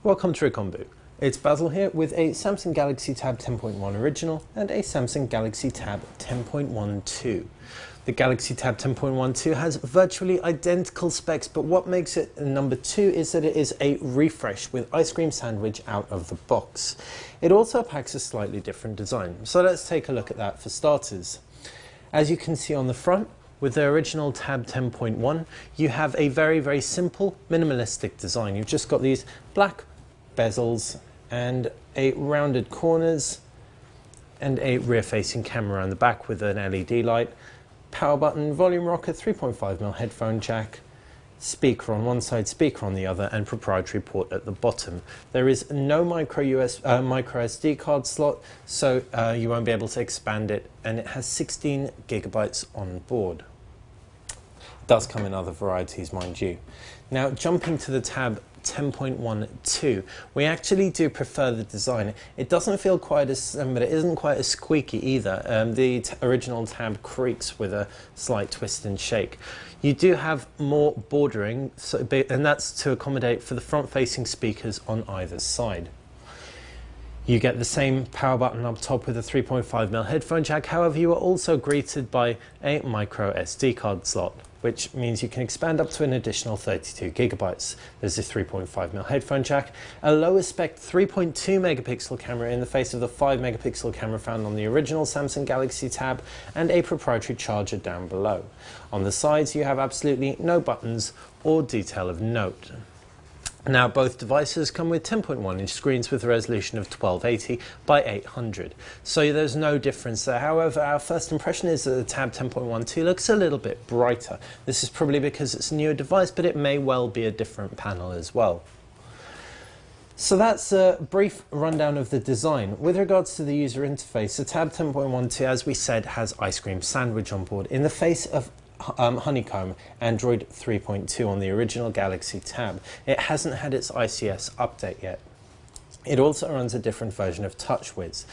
Welcome to Recombu. It's Basil here with a Samsung Galaxy Tab 10.1 Original and a Samsung Galaxy Tab 10.12. The Galaxy Tab 10.12 has virtually identical specs, but what makes it number 2 is that it is a refresh with ice cream sandwich out of the box. It also packs a slightly different design, so let's take a look at that for starters. As you can see on the front, with the original Tab 10.1, you have a very simple, minimalistic design. You've just got these black bezels and a rounded corners and a rear-facing camera on the back with an LED light, power button, volume rocker, 3.5mm headphone jack, speaker on one side, speaker on the other, and proprietary port at the bottom. There is no micro SD card slot, so you won't be able to expand it, and it has 16 gigabytes on board. It does come in other varieties, mind you. Now, jumping to the Tab 10.12, we actually do prefer the design. It doesn't feel quite as, but it isn't quite as squeaky either. The original Tab creaks with a slight twist and shake. You do have more bordering, and that's to accommodate for the front-facing speakers on either side. You get the same power button up top with a 3.5mm headphone jack. However, you are also greeted by a micro SD card slot, which means you can expand up to an additional 32 gigabytes. There's a 3.5mm headphone jack, a lower spec 3.2 megapixel camera in the face of the 5 megapixel camera found on the original Samsung Galaxy Tab, and a proprietary charger down below. On the sides, you have absolutely no buttons or detail of note. Now, both devices come with 10.1-inch screens with a resolution of 1280 by 800, so there's no difference there. However, our first impression is that the Tab 10.12 looks a little bit brighter. This is probably because it's a newer device, but it may well be a different panel as well. So that's a brief rundown of the design. With regards to the user interface, the Tab 10.12, as we said, has ice cream sandwich on board in the face of Honeycomb Android 3.2 on the original Galaxy Tab. It hasn't had its ICS update yet. It also runs a different version of TouchWiz.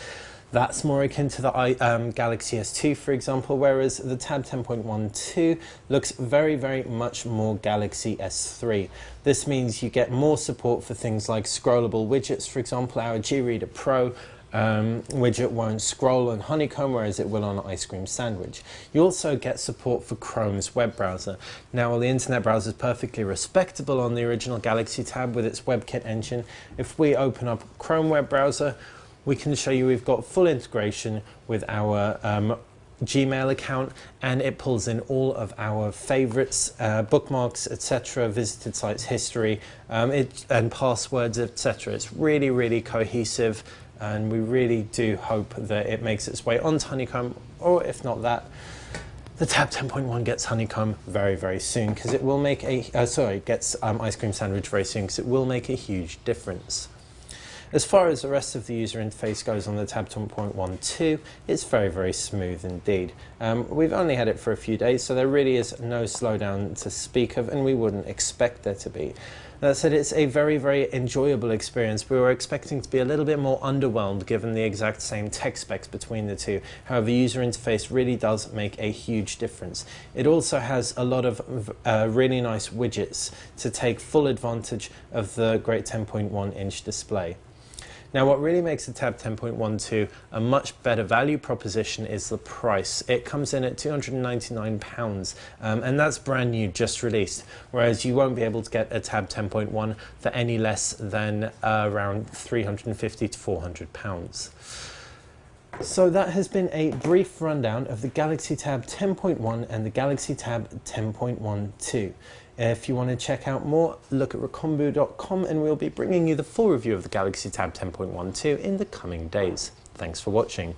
That's more akin to the Galaxy S2, for example, whereas the Tab 10.12 looks very much more Galaxy S3. This means you get more support for things like scrollable widgets. For example, our G-Reader Pro widget won't scroll on Honeycomb, whereas it will on Ice Cream Sandwich. You also get support for Chrome's web browser. Now, while the internet browser is perfectly respectable on the original Galaxy Tab with its WebKit engine, if we open up Chrome web browser, we can show you we've got full integration with our Gmail account, and it pulls in all of our favorites, bookmarks, etc., visited sites history, and passwords, etc. It's really cohesive, and we really do hope that it makes its way onto Honeycomb, or if not that, the Tab 10.1 gets Honeycomb very soon, because it will make a gets Ice Cream Sandwich very soon, because it will make a huge difference. As far as the rest of the user interface goes on the Tab 10.12, it's very smooth indeed. We've only had it for a few days, so there really is no slowdown to speak of, and we wouldn't expect there to be. That said, it's a very enjoyable experience. We were expecting to be a little bit more underwhelmed given the exact same tech specs between the two. However, the user interface really does make a huge difference. It also has a lot of really nice widgets to take full advantage of the great 10.1-inch display. Now, what really makes the Tab 10.12 a much better value proposition is the price. It comes in at £299, and that's brand new, just released, whereas you won't be able to get a Tab 10.1 for any less than around £350 to £400. So that has been a brief rundown of the Galaxy Tab 10.1 and the Galaxy Tab 10.12. If you want to check out more, look at recombu.com, and we'll be bringing you the full review of the Galaxy Tab 10.12 in the coming days. Thanks for watching.